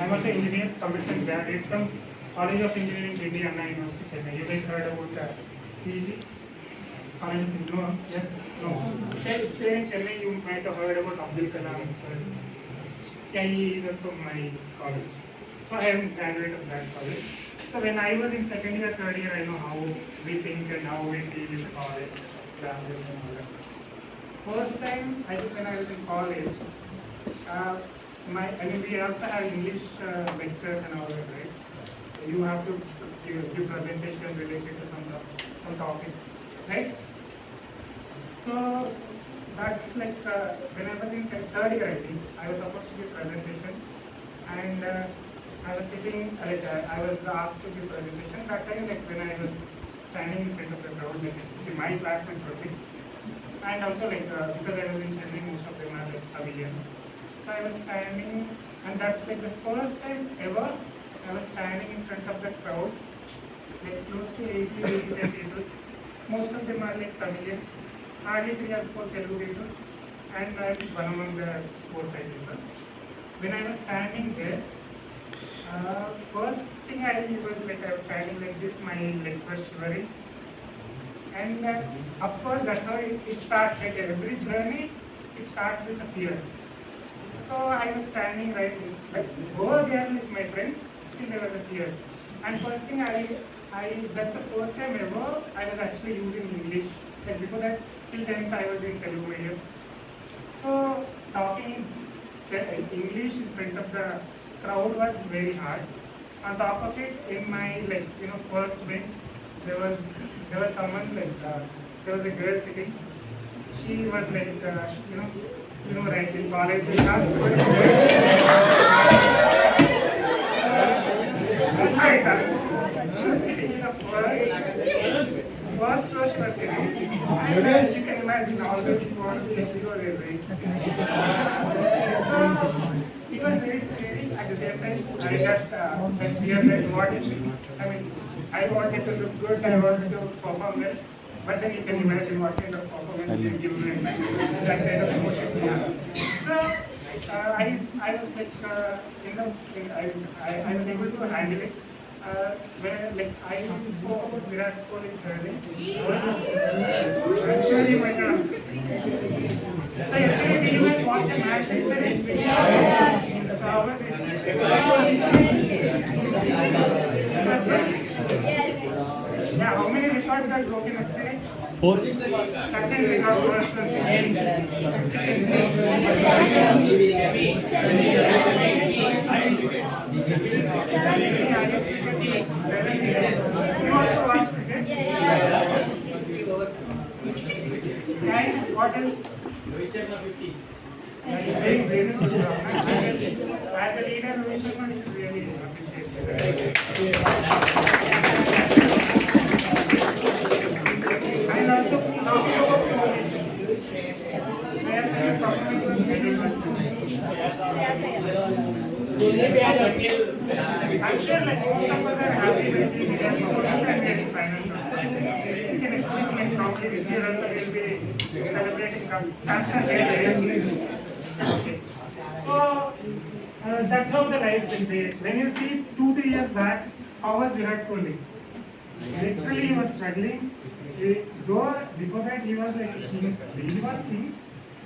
I'm also engineer, computer science graduate from College of Engineering, India, Anna University, Chennai. You guys heard about CG? College of Engineering? No? Yes? No? Stay in Chennai, you might have heard about Abdul Kalam. Sir. Yeah, he is also my college. So I am graduate of that college. So when I was in second year, third year, I know how we think and how we feel in the college, classes and all that. First time, I think when I was in college, we also have English lectures and all that, right? You have to give presentation related to some topic, right? So that's like when I was in third year, I think I was supposed to give presentation, and I was sitting I was asked to give presentation. That time, like when I was standing in front of the crowd, like especially my classmates were big, and also like because I was in Chennai, most of them are like pavilions. So I was standing, and that's like the first time ever I was standing in front of the crowd, like close to 80 people. Most of them are like Tamilians, hardly 3 or 4 Telugu people, and I'm one among the 4 or 5 people. When I was standing there, first thing I was like I was standing like this, my legs were shivering, and of course that's how it starts. Like every journey, it starts with a fear. So I was standing right, like over there with my friends, still there was a fear. And first thing that's the first time ever I was actually using English. Like before that, till 10th I was in Telugu medium. So talking English in front of the crowd was very hard. On top of it, in my first bench, there was someone there was a girl sitting. She was like right in college we have she was sitting in the first row. She was sitting, and as you can imagine, all those boys were very. So it was very scary. At the same time, I got fear that what if I wanted to look good, I wanted to perform well. But then you can imagine what kind of performance you give and that kind of emotion we have. So I was like I was able to handle it. When I spoke about Virat Kohli's journey. Sure you might not. So yesterday did you guys watch a match yesterday? Yes. So how was it? It was good. Yeah, how many records got broken yesterday? 4. Sachin record was You also watch cricket? And what else? Very good job. As a leader, Rohit Sharma, you should really appreciate and also talking about Kohli. His performance was very good. I'm sure like most of us are happy with seeing their performance and getting final shot. You can expect like probably this year also we'll be celebrating some chances there. Okay. So that's how the life will be. When you see 2-3 years back, how was Virat Kohli? Literally he was struggling. Though before that he was like king. He was king.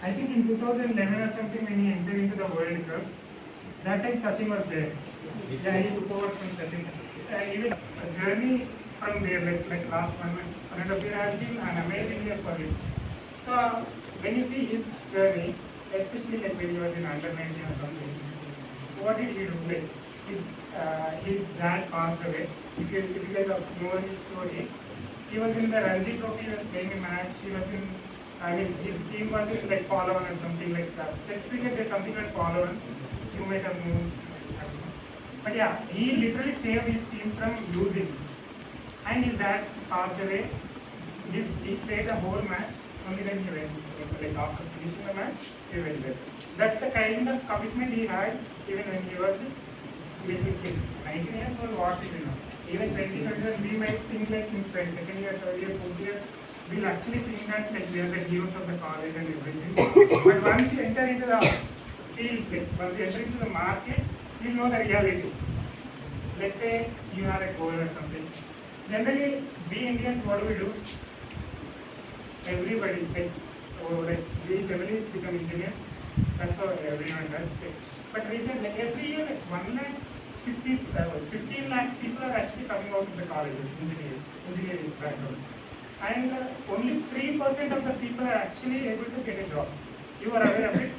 I think in 2011 or something when he entered into the World Cup, that time Sachin was there. Yeah, he took over from Sachin. Even a journey from there, like last 1.5 year has been an amazing year for him. So when you see his journey, especially like when he was in under 19 or something, what did he do? Like his dad passed away. If you guys know his story, he was in the Ranji Trophy. He was playing a match. He was in. His team was in like follow-on or something like that. Specifically, there's something like follow-on. You might have known. But yeah, he literally saved his team from losing. And his dad passed away. He played the whole match. Only then he went. Like after finishing the match, he went there. That's the kind of commitment he had even when he was a little kid. 19 years old, what he did. Even 2021, we might think like in second year, third year, fourth year, we'll actually think that like they are the heroes of the college and everything. But once you enter into the field, like once you enter into the market, we'll know the reality. Let's say you have a goal or something. Generally, we Indians, what do? Everybody, we generally become engineers. That's how everyone does. But recently, every year, 15 lakhs people are actually coming out of the colleges, engineering background. And only 3% of the people are actually able to get a job. You are aware of it?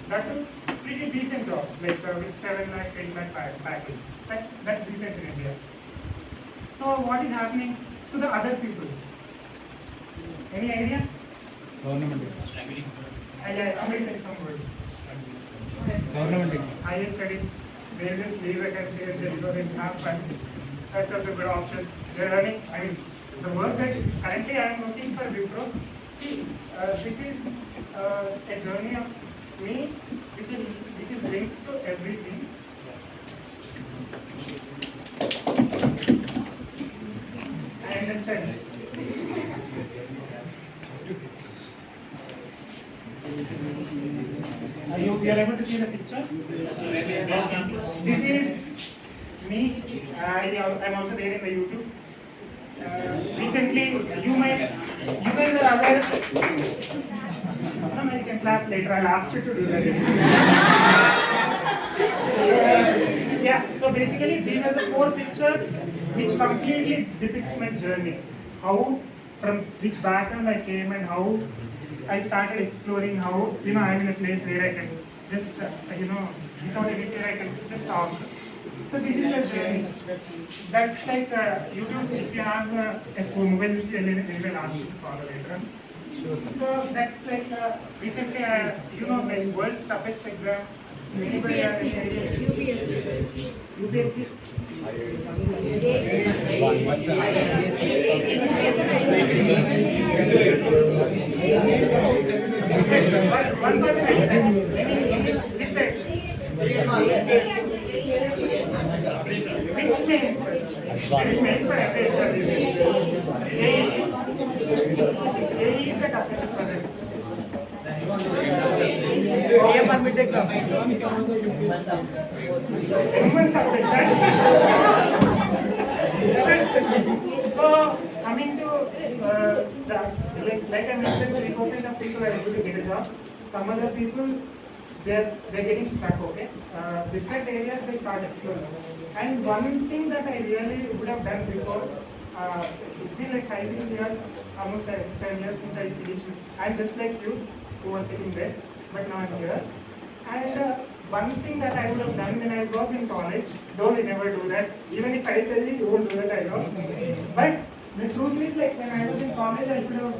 That is pretty decent jobs, like with 7 lakhs, 8 lakh package. That's decent in India. So what is happening to the other people? Any idea? Government Somebody said some word. Government Higher studies, they just leave the country and they have fun. That's also a good option. They're earning, the work that currently I am working for Wipro. See, this is a journey of me which is linked to everything. I understand. You are able to see the picture? This is me. I'm also there in the YouTube. Recently, you guys are aware. No, you can clap later. I'll ask you to do that. Yeah, so basically these are the 4 pictures which completely depicts my journey. How, from which background I came and how I started exploring how, I'm in a place where I can just, without any fear I can just talk. So this is a journey. That's like YouTube, if you have a mobile with you, they will ask you to follow later. So that's like recently, like world's toughest exam. UPSC. What's One person which means there is mains for every exam. JEE is the toughest for them. CA permit exam. Human subject. So coming to like I mentioned, 3% of people are able to get a job. Some other people they're getting stuck. Okay, different areas they start exploring. And one thing that I really would have done before, it's been like 5-6 years, almost 7 years since I finished. I'm just like you, who was sitting there, but now I'm here. And one thing that I would have done when I was in college, though we never do that, even if I tell you, you won't do that, I know. But the truth is, like when I was in college, I should have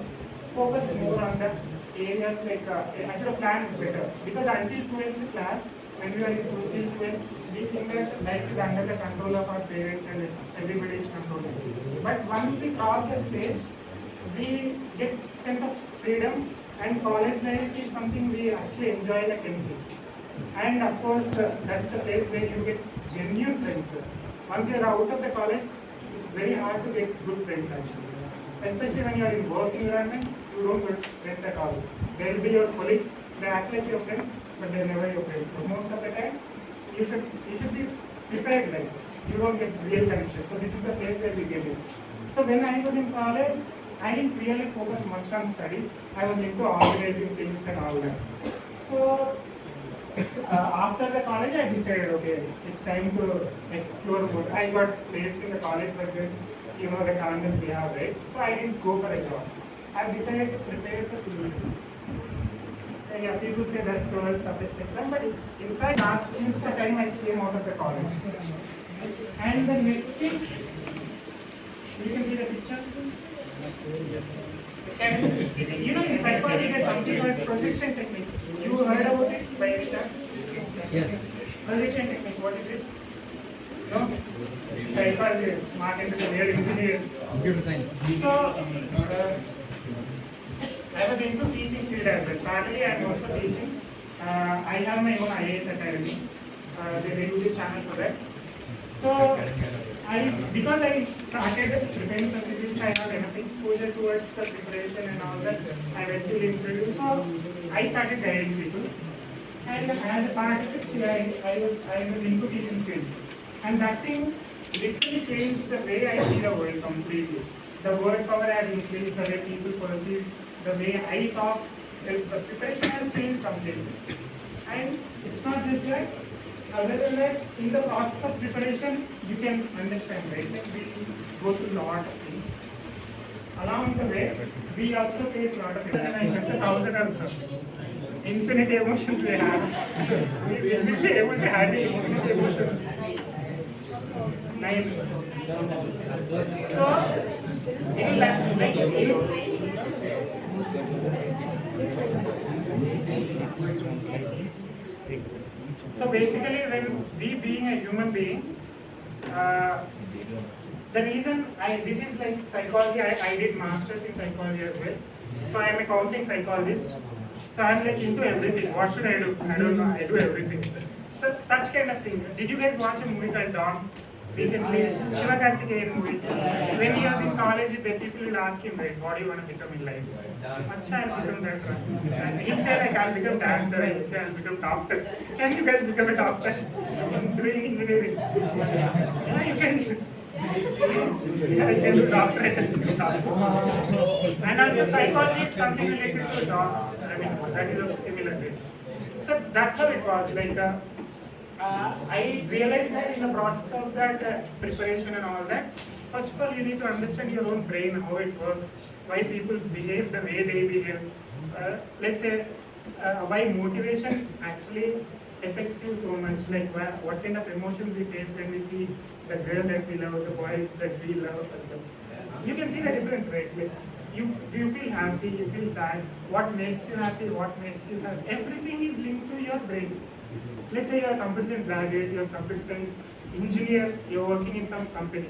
focused more on the areas like, I should have planned better. Because until 12th class, when we are in 12th, we think that life is under the control of our parents and everybody is controlling. But once we cross that stage, we get sense of freedom, and college life is something we actually enjoy like anything. And of course, that's the place where you get genuine friends. Once you are out of the college, it's very hard to get good friends actually. Especially when you are in work environment, you don't get friends at all. They will be your colleagues, they act like your friends, but they're never your friends. So most of the time, you should be prepared, like you don't get real connection. So this is the place where we get it. So when I was in college, I didn't really focus much on studies. I was into organizing things and all that. So after the college, I decided, okay, it's time to explore more. I got placed in the college, but then, the calendars we have, right? So I didn't go for a job. I decided to prepare for civil services. And yeah, people say that's the world's toughest exam, but in fact, since the time I came out of the college. And the next thing, you can see the picture. Yes. In psychology, there's something called projection techniques. You heard about it by any chance? Yes. Projection technique, what is it? No? Psychology, market, we are engineers. Computer science. So, I was into teaching field as well. Partly, I am also teaching. I have my own IAS academy. There's a YouTube channel for that. So, because I started preparing for cities, I have enough exposure towards the preparation and all that. I went to interview, so I started guiding people. and as a part of it, see, I was into teaching field, and that thing literally changed the way I see the world completely. The word power has increased, the way people perceive, the way I talk, the preparation has changed completely. And it's not just that, other than that, in the process of preparation, you can understand, right? Like we go through a lot of things. Along the way, we also face a lot of emotions. And I guess 1,000 also. Infinite emotions we have. We will be able to handle infinite emotions. 9. So, in like so basically, when we being a human being, uh, the reason this is like psychology. I did masters in psychology as well. So I am a counseling psychologist. So I'm like into everything. What should I do? I don't know. I do everything. So such kind of thing. Did you guys watch a movie called Dawn? Recently, Shiva Karthikeyan movie. When he was in college, the people will ask him, right, what do you want to become in life? Acha, I'll become that one. And he'll say like, I'll become dancer. He'll say, I'll become doctor. Can you guys become a doctor? I'm doing engineering. Yeah, you can. Yeah, you can do doctorate. And also psychology is something related to job. I mean, that is also similar way. So that's how it was. Like, I realized that in the process of that preparation and all that, first of all, you need to understand your own brain, how it works, why people behave the way they behave. Let's say, why motivation actually affects you so much, like what kind of emotions we face when we see the girl that we love, the boy that we love. You can see the difference, right? Like, you feel happy, you feel sad, what makes you happy, what makes you sad, everything is linked to your brain. Let's say you're a computer science graduate, you're a computer science engineer, you're working in some company.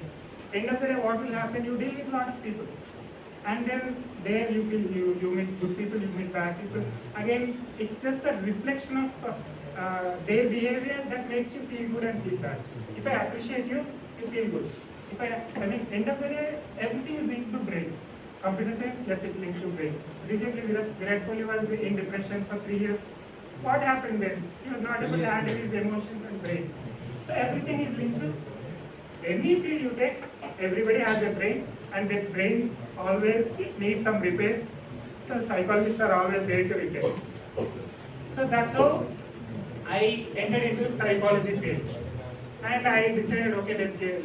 End of the day, what will happen? You deal with a lot of people. And then there you feel you meet good people, you meet bad people. Again, it's just a reflection of their behavior that makes you feel good and feel bad. If I appreciate you, you feel good. I mean, end of the day, everything is linked to brain. Computer science, yes, it's linked to brain. Recently, Virat Kohli was in depression for 3 years. What happened then? He was not able to handle his emotions and brain. So everything is linked to any field you take, everybody has a brain, and that brain always needs some repair. So psychologists are always there to repair. So that's how I entered into psychology field. And I decided, okay,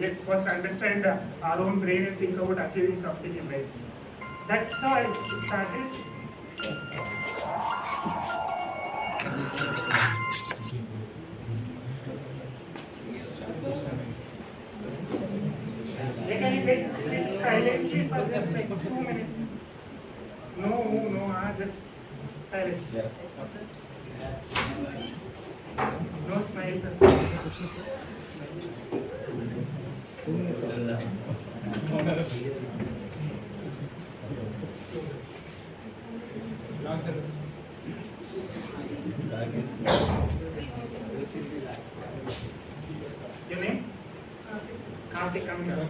let's first understand our own brain and think about achieving something in life. That's how I started. Can you guys sit silently for just like 2 minutes? No, just silent. No smiles. Your name? Karthik, come here.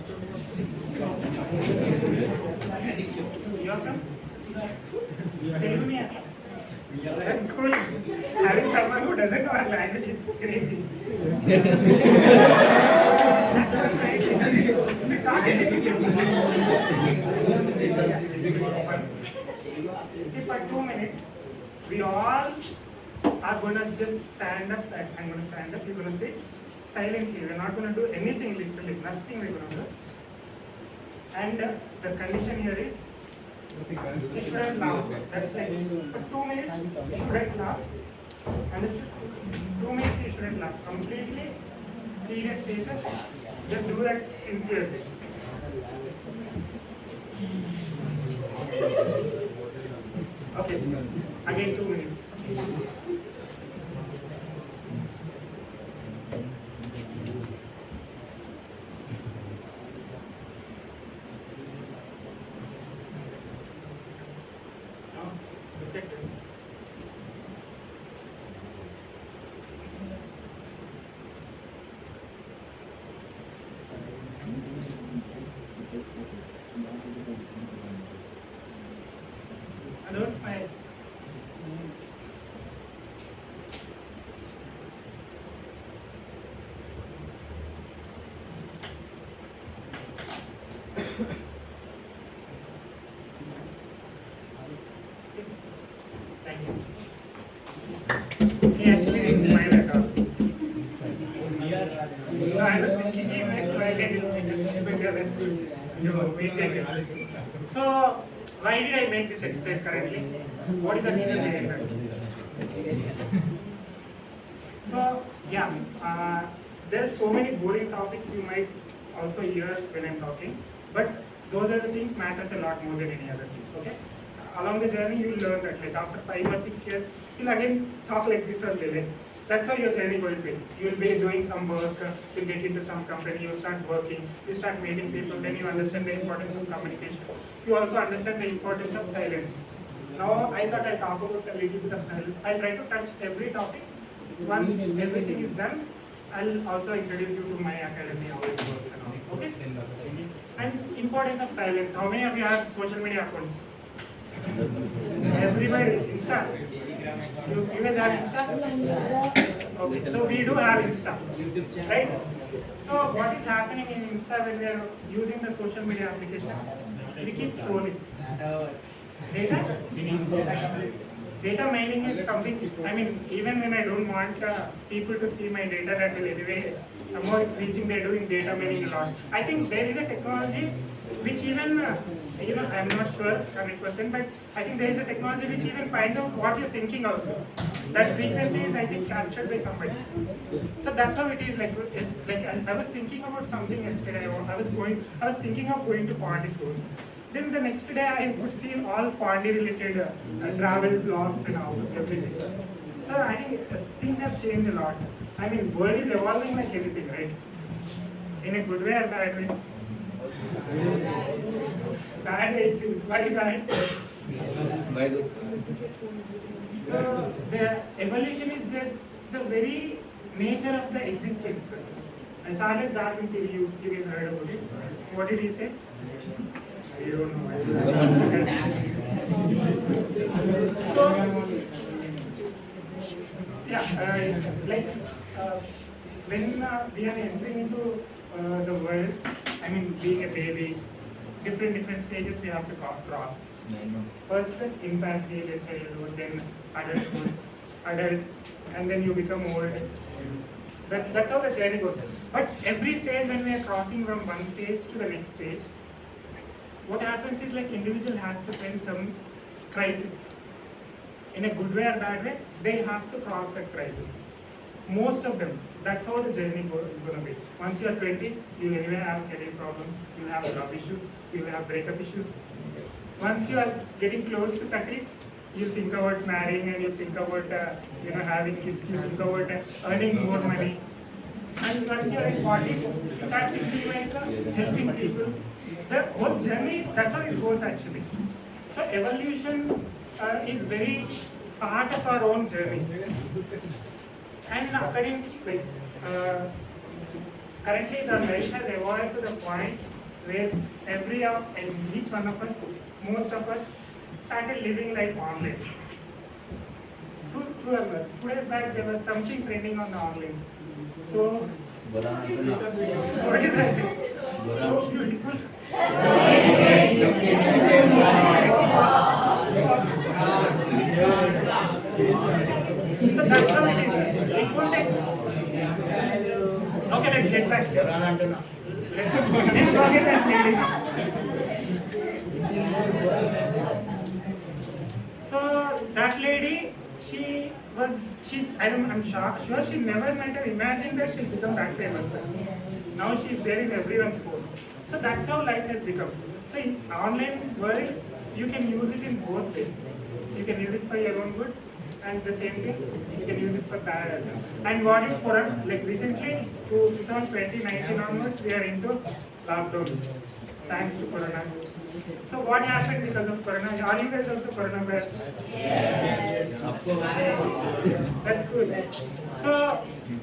You are from? Telugu. That's cool. Having someone who doesn't know our language, it's crazy. That's one crazy. See, for 2 minutes, we all are going to just stand up. I'm going to stand up. You're going to say silently. We're not going to do anything literally. Nothing we're going to do. And the condition here is you shouldn't laugh. That's like for 2 minutes you shouldn't laugh. Understood? 2 minutes you shouldn't laugh. Completely serious faces. Just do that sincerely. Okay. Again 2 minutes. Don't smile. No, I was thinking he may smile and it'll make us but yeah, that's good. You maintain it. So, why did I make this exercise currently? What is the reason behind that? So, yeah, there are so many boring topics you might also hear when I'm talking, but those are the things matters a lot more than any other things, okay? Along the journey, you will learn that like after 5 or 6 years, you'll again talk like this or like that's how your journey will be. You will be doing some work, you get into some company, you start working, you start meeting people, then you understand the importance of communication. You also understand the importance of silence. Now, I thought I'll talk about a little bit of silence. I'll try to touch every topic. Once everything is done, I'll also introduce you to my academy, how it works and all. Okay? And importance of silence. How many of you have social media accounts? Everybody, Insta. You guys have Insta? Okay, so we do have Insta, right? So what is happening in Insta when we are using the social media application? We keep scrolling. Data mining is something, I mean, even when I don't want people to see my data, that will anyway, somehow it's reaching, they're doing data mining a lot. I think there is a technology which even, I'm not sure 100%, but I think there is a technology which even finds out what you're thinking also. That frequency is, I think, captured by somebody. So that's how it is. I was thinking about something yesterday. I was thinking of going to Pondicherry. Then the next day I could see all Pondy related travel blogs and all everything. So I think things have changed a lot. I mean, world is evolving like anything, right? In a good way or bad way? Bad way, it seems. Why bad? So the evolution is just the very nature of the existence. And Charles Darwin theory, you guys heard about it. What did he say? I don't know. So, yeah, when we are entering into the world, I mean, being a baby, different stages we have to cross. First, infancy, then childhood, then adulthood, adult, and then you become old. That's how the journey goes. But every stage, when we are crossing from one stage to the next stage, what happens is like individual has to face some crisis. In a good way or bad way, they have to cross that crisis. Most of them, that's how the journey is going to be. Once you are 20s, you will anyway have career problems, you will have love issues, you will have breakup issues. Once you are getting close to 30s, you think about marrying and you think about having kids, you think about earning more money. And once you are in 40s, you start thinking like helping people. The whole journey, that's how it goes actually. So evolution is very part of our own journey. And according currently the life has evolved to the point where each one of us, most of us, started living life online. 2 days back there was something trending on the online. So what is that? So beautiful. So that's how it is. It won't take. Okay, let's get back. Let's forget that lady. So that lady, I'm shocked. Sure, she never might have imagined that she'll become that famous. Now she's there in everyone's phone. So that's how life has become. So in online world, you can use it in both ways. You can use it for your own good, and the same thing, you can use it for bad as well. And what you put on, like recently, to 2019 onwards, we are into lockdowns, thanks to Corona. So what happened because of Corona? Are you guys also Corona batch? Yes. That's good. So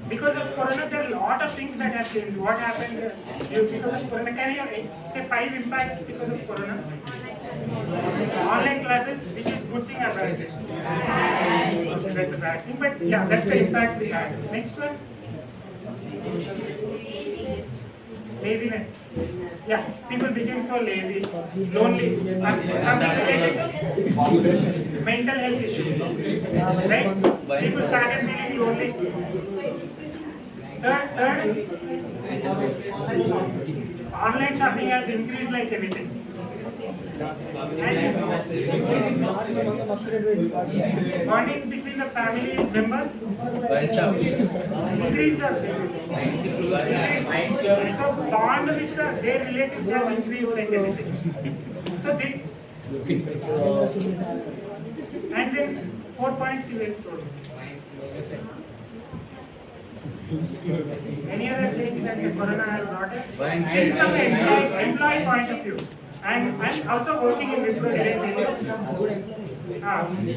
because of Corona, there are a lot of things that have changed. What happened because of Corona? Can you say 5 impacts because of Corona? Online classes, which is good thing or bad thing? That's a bad thing, but yeah, that's the impact we had. Next one. Laziness. Yeah, people became so lazy, lonely, something related to mental health issues. Right? People started feeling lonely. Third, online shopping has increased like anything. And bonding between the family members increased. So bond with their relatives has increased like anything. So they, and then 4 points you explored. Any other change that the corona has brought in? Still from the employee point of view. I'm also working in Wipro directly.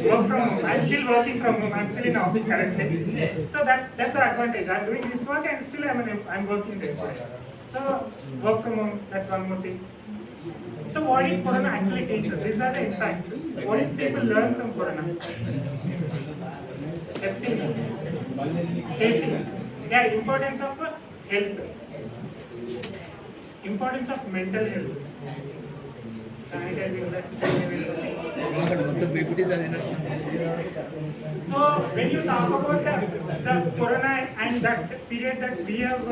Work from home. I'm still working from home. I'm still in office currently. So that's the advantage. I'm doing this work and still I'm working there. So work from home. That's one more thing. So what did corona actually teach us? These are the impacts. What did people learn from corona? Safety. Yeah, importance of health. Importance of mental health. Sanitizing, that's so when you talk about the corona and that period that we have,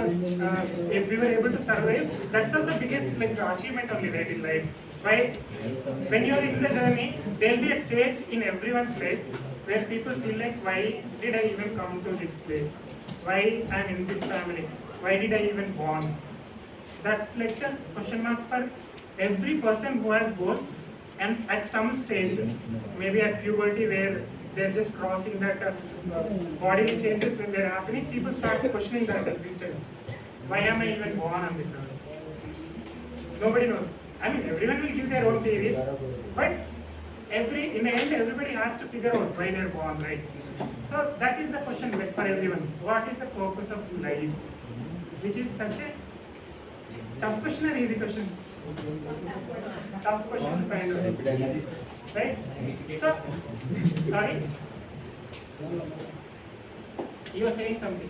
if we were able to survive, that's also the biggest like achievement only right in life. Right? When you are in the journey, there will be a stage in everyone's life where people feel like, why did I even come to this place? Why I am in this family? Why did I even born? That's like a question mark for every person who has born, and at some stage, maybe at puberty where they're just crossing that bodily changes when they're happening, people start questioning their existence. Why am I even born on this earth? Nobody knows. I mean, everyone will give their own theories, but in the end, everybody has to figure out why they're born, right? So that is the question for everyone. What is the purpose of life? Which is such a tough question or easy question? Tough question to find out. Right? So, sorry? You were saying something.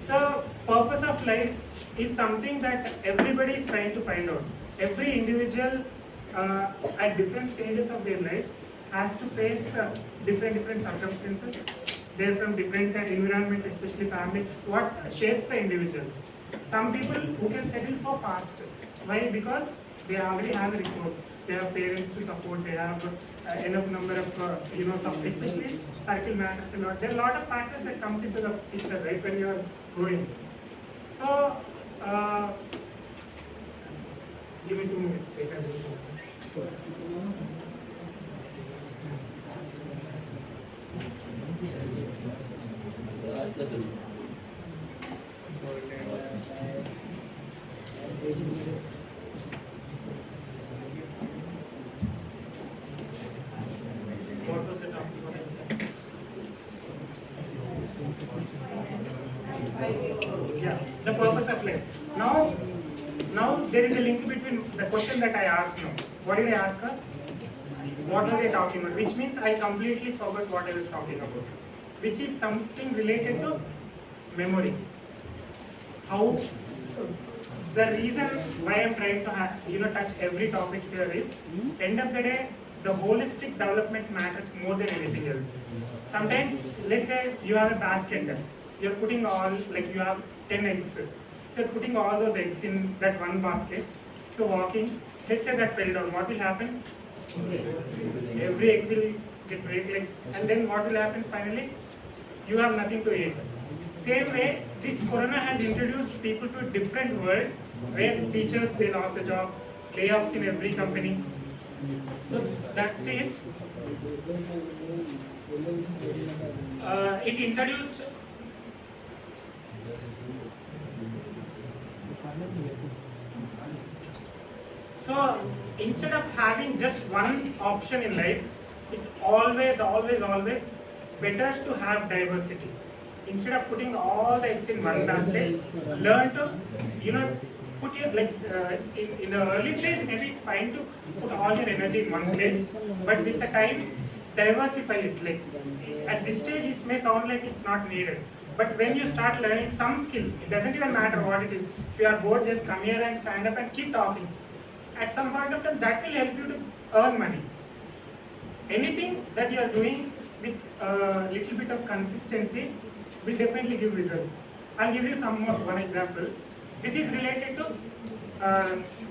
So, purpose of life is something that everybody is trying to find out. Every individual at different stages of their life has to face different circumstances. They're from different environment, especially family. What shapes the individual? Some people who can settle so fast. Why? Because they already have a resource. They have parents to support. They have enough number of especially circle matters a lot. There are a lot of factors that comes into the picture, right, when you are growing. So, give me 2 minutes. What was the topic? Yeah, the purpose of life. Now there is a link between the question that I asked you. What did I ask her? What was I talking about? Which means I completely forgot what I was talking about. Which is something related to memory. How the reason why I'm trying to touch every topic here is, end of the day, the holistic development matters more than anything else. Sometimes, let's say you have a basket, you're putting all, like you have 10 eggs. You're putting all those eggs in that one basket. If you're walking, let's say that fell down, what will happen? Every egg will get break, and then what will happen finally? You have nothing to eat. Same way, this corona has introduced people to a different world where teachers, they lost the job, layoffs in every company. So that stage, it introduced so instead of having just one option in life, it's always better to have diversity. Instead of putting all the eggs in one basket, learn to, put your, in the early stage, maybe it's fine to put all your energy in one place, but with the time, diversify it. Like, at this stage, it may sound like it's not needed. But when you start learning some skill, it doesn't even matter what it is. If you are bored, just come here and stand up and keep talking. At some point of time, that will help you to earn money. Anything that you are doing with a little bit of consistency will definitely give results. I'll give you one example. This is related to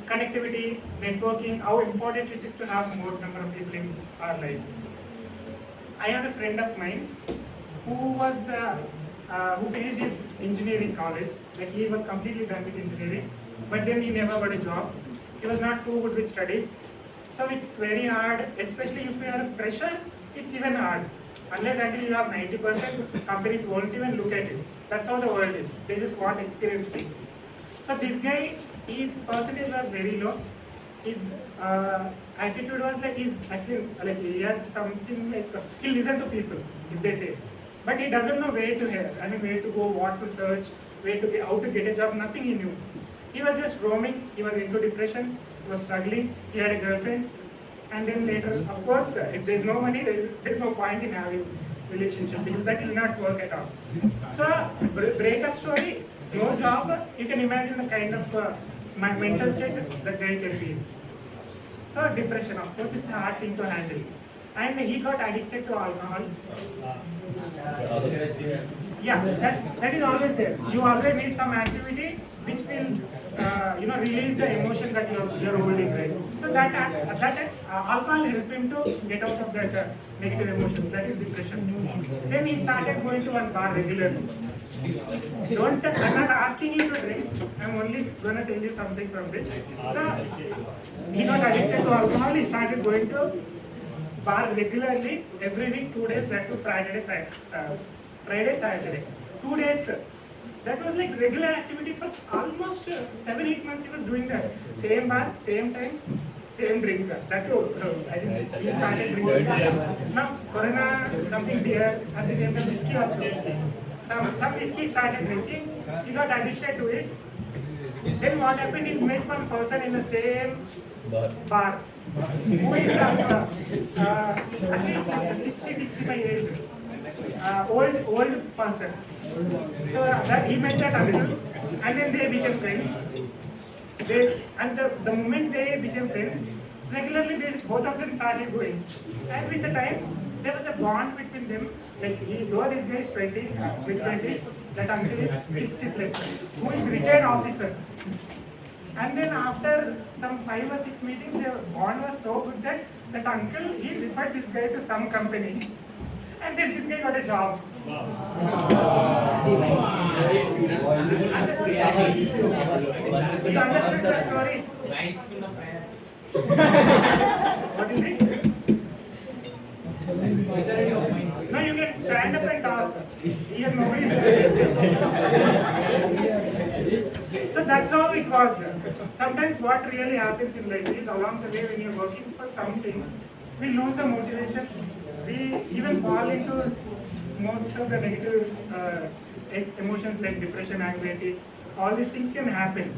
connectivity, networking, how important it is to have more number of people in our life. I have a friend of mine who finished his engineering college. Like he was completely done with engineering, but then he never got a job. He was not too good with studies, so it's very hard. Especially if you are a fresher, it's even hard. Unless until you have 90%, companies won't even look at it. That's how the world is. They just want experienced people. So this guy, his percentage was very low. His attitude was like he's actually like he has something like he listen to people if they say, but he doesn't know where to hear. I mean, where to go, what to search, where to get, how to get a job. Nothing he knew. He was just roaming. He was into depression. He was struggling. He had a girlfriend, and then later, of course, if there's no money, there's no point in having relationship because that will not work at all. So breakup story, no job. You can imagine the kind of my mental state that guy can be in. So depression, of course, it's a hard thing to handle. And he got addicted to alcohol. Yeah, that is always there. You always need some activity which will release the emotion that you're holding, right? So that alcohol helped him to get out of that negative emotions. That is depression. Then he started going to one bar regularly. I'm not asking you to drink. I'm only gonna tell you something from this. So he got addicted to alcohol. He started going to bar regularly every week, 2 days, that to Friday, Saturday. 2 days. That was like regular activity for almost 7-8 months. He was doing that. Same bar, same time, same drink. That too. I think he started drinking. Now, Corona, something beer, at the same time whiskey also. Some whiskey started drinking. He got addicted to it. Then what happened? He met one person in the same bar who is at least 60-65 years old person. So he met that uncle, and then they became friends. The moment they became friends, regularly both of them started going. And with the time, there was a bond between them. Like though this guy is 20, mid-20s, that uncle is 60 plus, who is retired officer. And then after some 5 or 6 meetings, their bond was so good that that uncle, he referred this guy to some company. And then this guy got a job. You understood the story? What is it? No, you can stand up and talk. Here nobody is. So that's how it was. Sometimes what really happens in life is along the way when you're working for something, we lose the motivation. We even fall into most of the negative emotions like depression, anxiety. All these things can happen.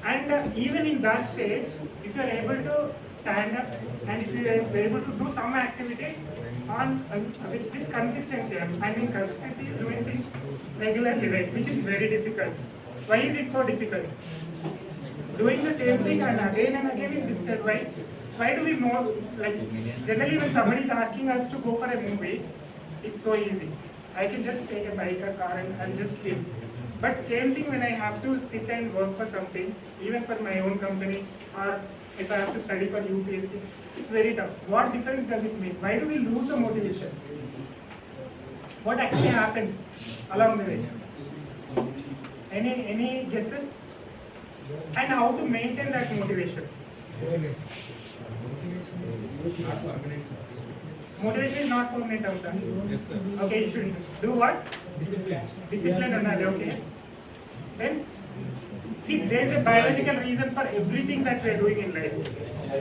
And even in that stage, if you are able to stand up and if you are able to do some activity with consistency, I mean consistency is doing things regularly, right, which is very difficult. Why is it so difficult? Doing the same thing and again is difficult. Why do we more, like, generally when somebody is asking us to go for a movie, it's so easy. I can just take a bike or car and just leave. But same thing when I have to sit and work for something, even for my own company, or if I have to study for UPSC, it's very tough. What difference does it make? Why do we lose the motivation? What actually happens along the way? Any guesses? And how to maintain that motivation? Motivation is not permanent, Amta. Yes, sir. Okay, you should do what? Discipline. Discipline or not, okay. Then, see, there is a biological reason for everything that we are doing in life.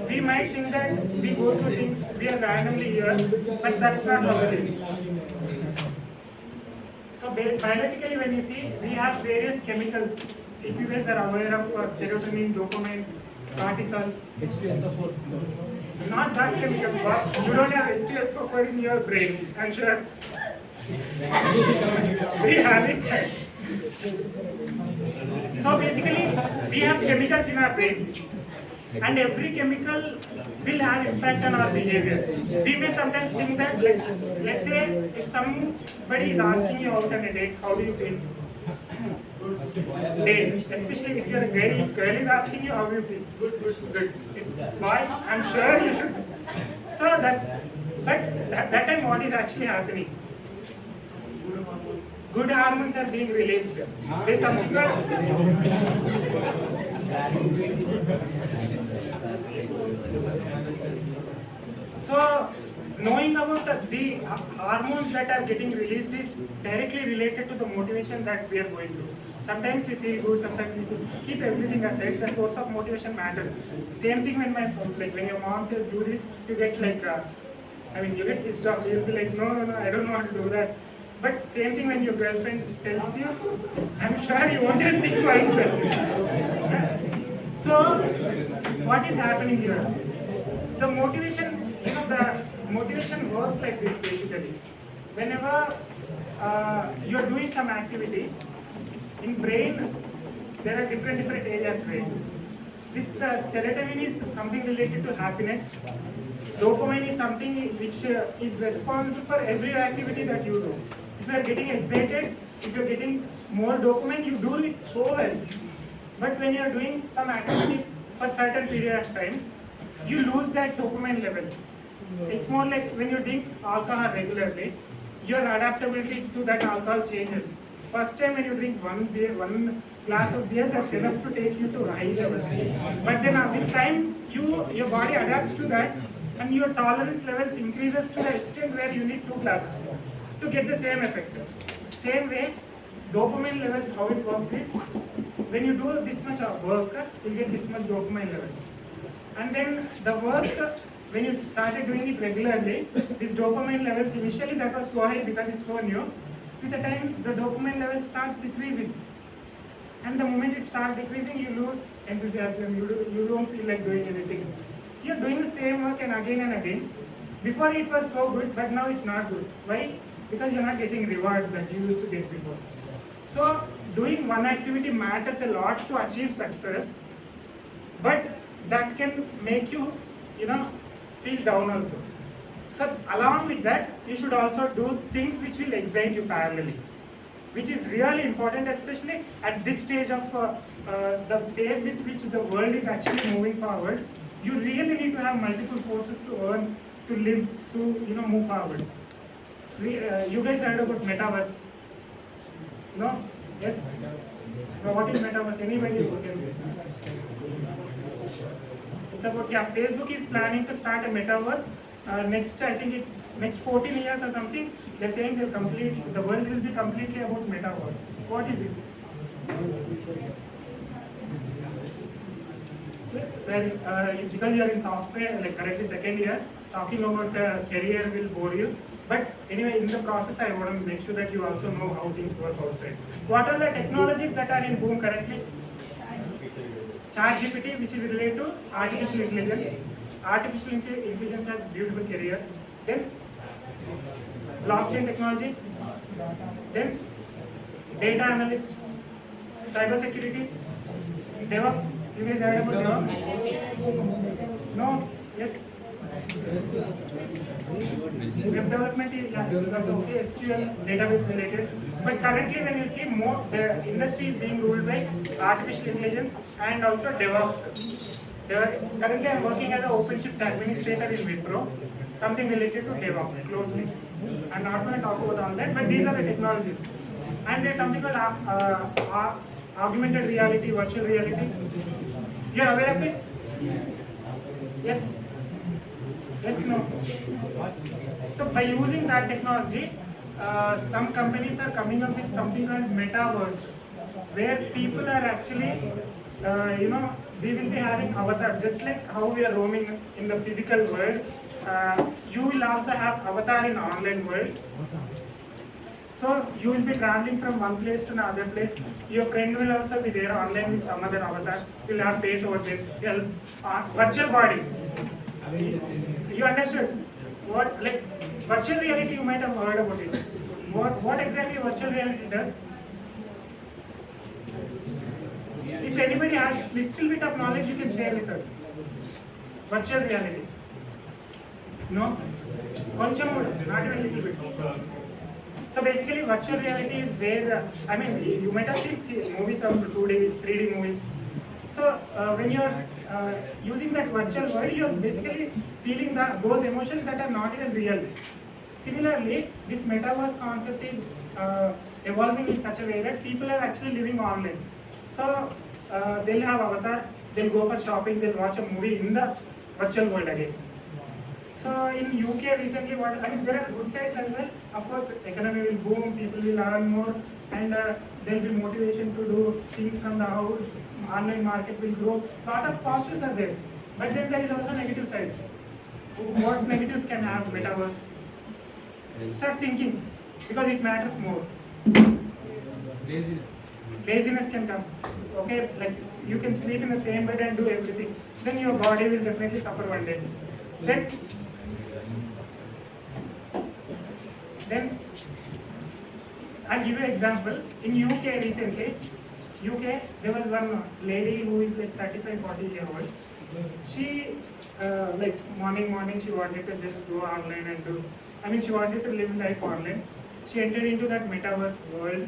We might think that we go through things, we are randomly here, but that's not how it is. So, biologically, when you see, we have various chemicals. If you guys are aware of serotonin, dopamine, cortisol, H2SO4. not that chemical, boss. You don't have H2SO4 in your brain, I'm sure. We have it. So basically, we have chemicals in our brain. and every chemical will have impact on our behavior. We may sometimes think that, like, let's say, if somebody is asking you out on a date, how do you feel? Date, especially if you're a girl, if girl is asking you, how do you feel? Good. If boy, I'm sure you should. So that time, what is actually happening? Good hormones are being released. There's something called. So, knowing about the hormones that are getting released is directly related to the motivation that we are going through. Sometimes we feel good, sometimes we feel, keep everything aside. The source of motivation matters. Same thing when your mom says do this, you get like, you get pissed off. You'll be like, no, I don't want to do that. But same thing when your girlfriend tells you, I'm sure you won't even think twice. So, what is happening here? The motivation, the motivation works like this basically. Whenever you are doing some activity, in brain there are different areas, right? This serotonin is something related to happiness. Dopamine is something which is responsible for every activity that you do. If you are getting excited, if you are getting more dopamine, you do it so well. But when you are doing some activity for a certain period of time, you lose that dopamine level. It's more like when you drink alcohol regularly, your adaptability to that alcohol changes. First time when you drink one glass of beer, that's enough to take you to a high level. But then with time, your body adapts to that, and your tolerance levels increases to the extent where you need 2 glasses to get the same effect. Same way, dopamine levels, how it works is, when you do this much of work, you get this much dopamine level. And then the work, when you started doing it regularly, this dopamine levels, initially that was so high because it's so new. With the time, the dopamine level starts decreasing. And the moment it starts decreasing, you lose enthusiasm, you don't feel like doing anything. You're doing the same work and again. Before it was so good, but now it's not good. Why? Because you're not getting rewards that you used to get before. So, doing one activity matters a lot to achieve success, but that can make you, feel down also. So, along with that, you should also do things which will excite you parallelly, which is really important, especially at this stage of the pace with which the world is actually moving forward. You really need to have multiple sources to earn, to live, to move forward. You guys heard about metaverse? No? Yes? Now, what is metaverse? Anybody who can? It's about, Facebook is planning to start a metaverse. I think it's next 14 years or something. They're saying the world will be completely about metaverse. What is it? Sir, because you are in software, like currently second year, talking about career will bore you. But anyway, in the process, I want to make sure that you also know how things work outside. What are the technologies that are in boom currently? ChatGPT, which is related to artificial intelligence. Artificial intelligence has beautiful career. Then blockchain technology. Then data analyst, cyber security, DevOps. You guys heard about DevOps? No? Yes? Yes, sir. Web development is also okay, SQL, database related. But currently when you see the industry is being ruled by artificial intelligence and also DevOps. Currently I am working as an OpenShift administrator in Wipro, something related to DevOps closely. I'm not going to talk about all that, but these are the technologies. And there's something called augmented reality, virtual reality. You're aware of it? Yes? Yes, no? So by using that technology, some companies are coming up with something called metaverse, where people are actually, we will be having avatar, just like how we are roaming in the physical world. You will also have avatar in online world. So you will be traveling from one place to another place. Your friend will also be there online with some other avatar. You'll have face over there. Virtual body. You understood? What, like virtual reality? You might have heard about it. What exactly virtual reality does? If anybody has little bit of knowledge, you can share with us. virtual reality. No, కొంచెం కూడా, not even little bit. So basically, virtual reality is where I mean, you might have seen movies also, 2D, 3D movies. So when you're using that virtual world, you're basically feeling those emotions that are not even real. Similarly, this metaverse concept is evolving in such a way that people are actually living online. So they'll have avatar, they'll go for shopping, they'll watch a movie in the virtual world again. So in UK recently, I mean, there are good sides as well. Of course, economy will boom, people will earn more, and there will be motivation to do things from the house. Online market will grow. Lot of positives are there, but then there is also negative side. What negatives can have metaverse? Start thinking, because it matters more. Laziness. Laziness can come. Okay, like you can sleep in the same bed and do everything. Then your body will definitely suffer one day. Then I'll give you an example. In UK recently, there was one lady who is like 35-40 year old. She like morning she wanted to just go online and do. I mean, she wanted to live life online. She entered into that metaverse world.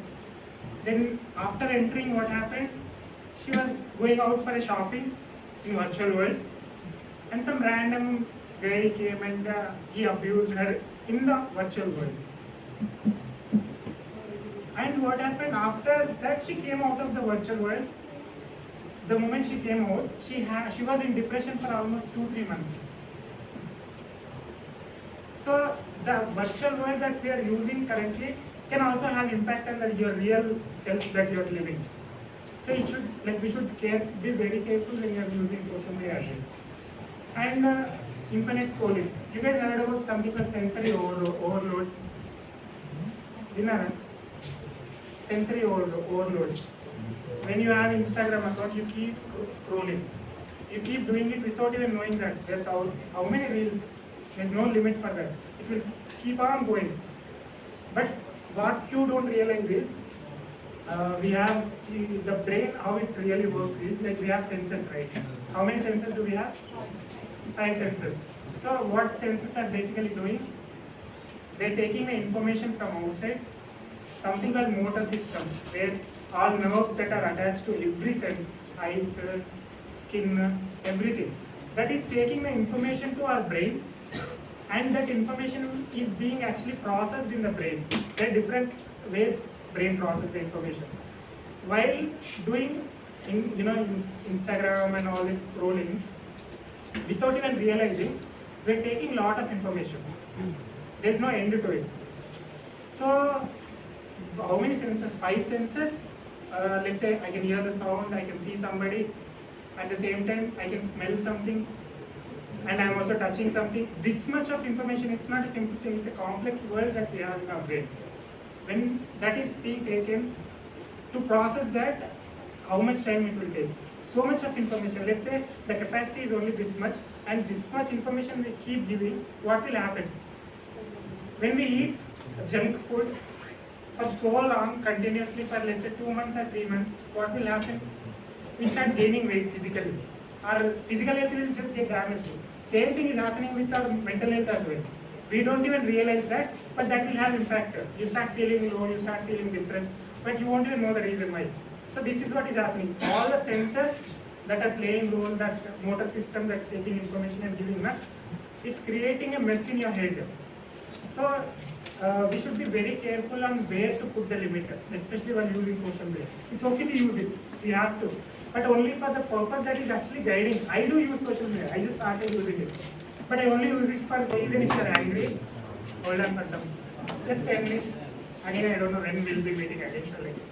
Then after entering, what happened? She was going out for a shopping in virtual world, and some random guy came and he abused her in the virtual world. And what happened after that? She came out of the virtual world. The moment she came out, she was in depression for almost 2-3 months. So the virtual world that we are using currently can also have impact on your real self that you are living. So we should be very careful when you are using social media. And infinite scrolling. You guys heard about something called sensory overload? Dinner? Sensory overload. When you have Instagram account, you keep scrolling. You keep doing it without even knowing that there's how many reels. There's no limit for that. It will keep on going. But what you don't realize is, we have the brain, how it really works is, like we have senses, right? How many senses do we have? 5 senses. So what senses are basically doing? They're taking the information from outside, something called motor system, where all nerves that are attached to every sense, eyes, skin, everything, that is taking the information to our brain, and that information is being actually processed in the brain. There are different ways brain process the information. While doing in Instagram and all these scrollings, without even realizing, we're taking a lot of information. There's no end to it. So how many senses? 5 senses. Let's say I can hear the sound, I can see somebody, at the same time I can smell something, and I'm also touching something. This much of information, it's not a simple thing, it's a complex world that we have in our brain. When that is being taken, to process that, how much time it will take? So much of information. Let's say the capacity is only this much, and this much information we keep giving, what will happen? When we eat junk food for so long, continuously for let's say 2 months or 3 months, what will happen? We start gaining weight physically. Our physical health will just get damaged. Same thing is happening with our mental health as well. We don't even realize that, but that will have impact. You start feeling low, you start feeling depressed, but you won't even know the reason why. So this is what is happening. All the senses that are playing role, that motor system that's taking information and giving that, it's creating a mess in your head. So we should be very careful on where to put the limiter, especially while using social media. It's okay to use it, we have to, but only for the purpose that is actually guiding. I do use social media, I just started using it, but I only use it for, even if you're angry, hold on for some, just 10 minutes. Again, I don't know when we'll be meeting again, so let's.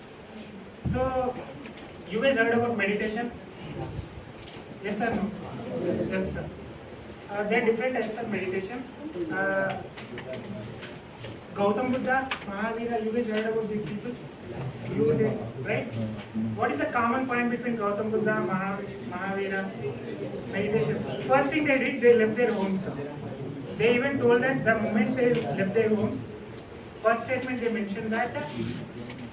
So, you guys heard about meditation? Yes or no? Yes, sir. There are different types of meditation. Gautam Buddha, Mahavira, you guys heard about these people? You did, right? What is the common point between Gautam Buddha, Mahavira? Meditation. First thing they did, they left their homes. They even told that the moment they left their homes, first statement they mentioned that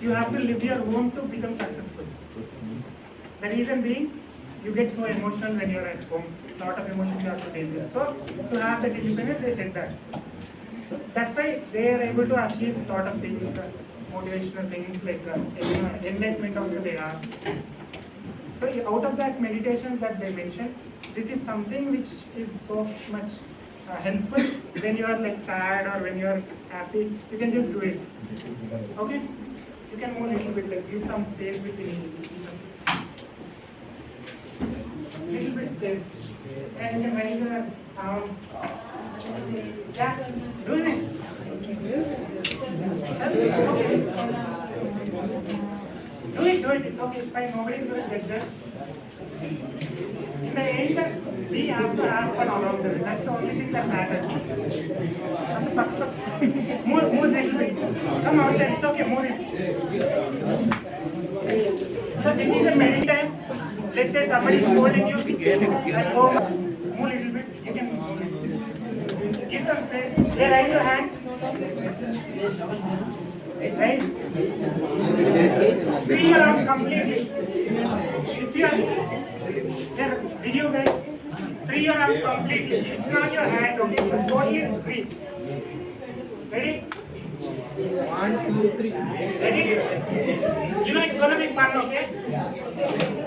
you have to leave your home to become successful. The reason being, you get so emotional when you're at home. lot of emotions you have to deal with. So to have that independence, they said that. So that's why they are able to achieve a lot of things, motivational things like enlightenment also they have. So out of that meditations that they mentioned, this is something which is so much helpful when you are like sad or when you are happy. You can just do it. Okay? You can move a little bit, like give some space between each other. Little bit space. And you can raise your sounds. Yeah, do it. Okay. Do it, it's okay, it's fine, nobody's going to judge us. In the end, we have to have fun along the way. That's the only thing that matters. Move little bit. Come outside, it's okay, move it. So this is a meditation time. Let's say somebody is holding you and go move little bit. You can move. Give some space. Here, raise your hands. Right? Free your arms completely. If you are here, video guys, free your arms completely. It's not your hand, okay? It's only reach. Ready? 1, 2, 3. Ready? You know it's gonna be fun, okay?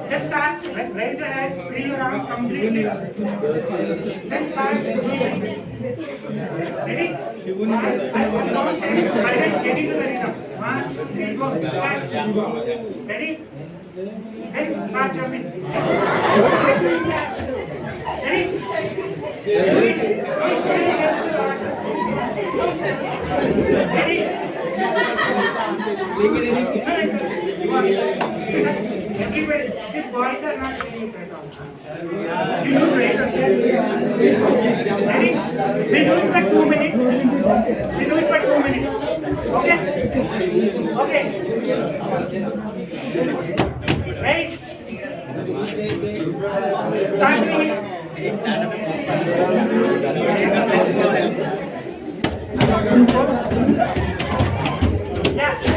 Just start. Raise your hands, free your arms completely. Then start doing this. Ready? I get into the rhythm. 1, 2, 3, go. Start. Ready? Then start jumping. Ready? Do it. Ready? Everybody, these boys are not doing it at all. You lose weight, okay? Ready? We do it for 2 minutes. We do it for 2 minutes. Okay? Okay. Raise. Start doing it. Yeah, so,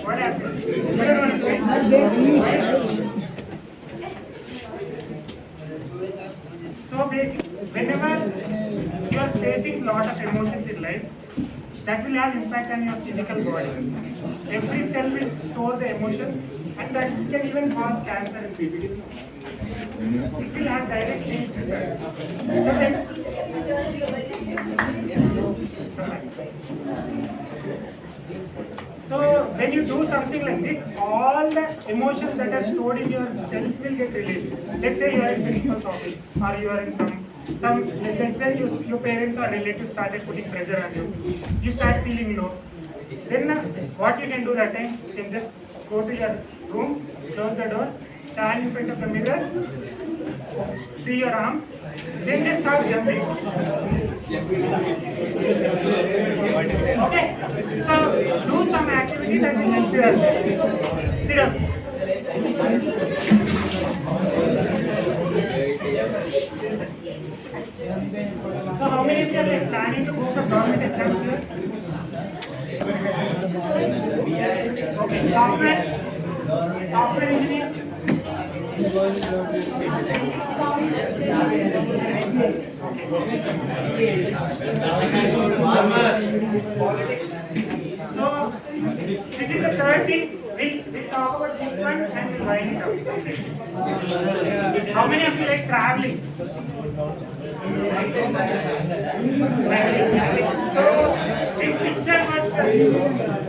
what happened? So basically, whenever you are facing lot of emotions in life, that will have impact on your physical body. Every cell will store the emotion, and that can even cause cancer in people. It will have direct link with that. So when you do something like this, all the emotions that are stored in your cells will get released. Let's say you are in principal's office, or you are in some let's say your parents or relatives started putting pressure on you. You start feeling low. Then what you can do that time, you can just go to your room, close the door, stand in front of the mirror, free your arms, then just start jumping. Okay, so do some activity that will help you. Sit down. So how many of you are like planning to go for government exams here? Okay, software engineer. So this is the third thing. We'll talk about this one and we'll wind it up. How many of you like traveling? So this picture was.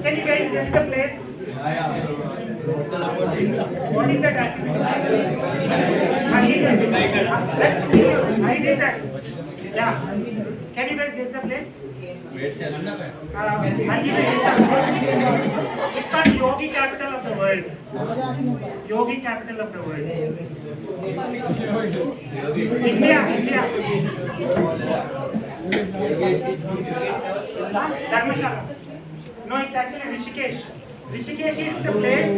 Can you guys guess the place? What is that activity? Let's see. I did that. Yeah. Can you guys guess the place? It's called Yogi capital of the world. Yogi capital of the world. India. Dharmshala. No, it's actually Rishikesh. Rishikesh is the place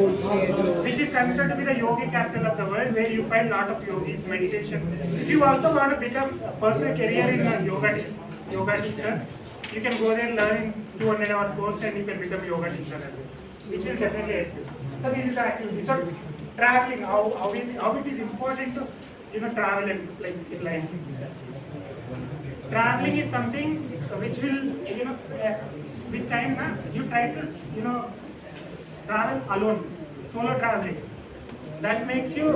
which is considered to be the yogi capital of the world, where you find a lot of yogis, meditation. If you also want to become a personal career in a yoga teacher, you can go there, learn in 200-hour course, and you can become a yoga teacher as well, which will definitely help you. So this is the activity. So traveling, how it is important to travel in life. Traveling is something which will with time you try to travel alone, solo traveling. That makes you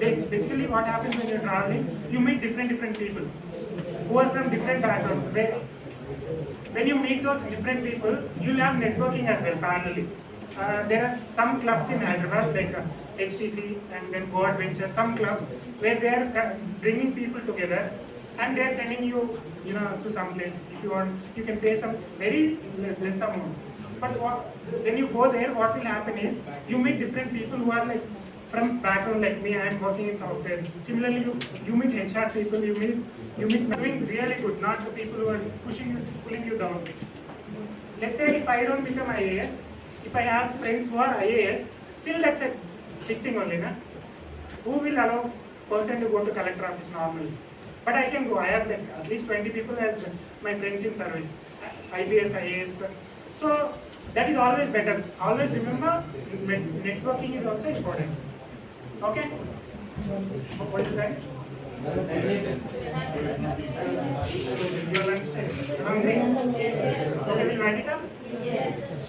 basically what happens when you're traveling, you meet different people who are from different backgrounds. When you meet those different people, you'll have networking as well parallelly. There are some clubs in Hyderabad like HTC and then Go Adventure, some clubs where they are bringing people together and they are sending you, to some place. If you want, you can pay some very less amount. But when you go there, what will happen is you meet different people who are like from background like me. I am working in software. Similarly, you meet HR people. You meet doing really good, not the people who are pulling you down. Let's say if I don't become IAS, if I have friends who are IAS, still that's a big thing only, na? Who will allow person to go to collector office normally? But I can go. I have like at least 20 people as my friends in service, IBS, IAS. So that is always better. Always remember, networking is also important. Okay? What is the time? Your lunch time. Hungry? Okay, we'll write it up. Yes.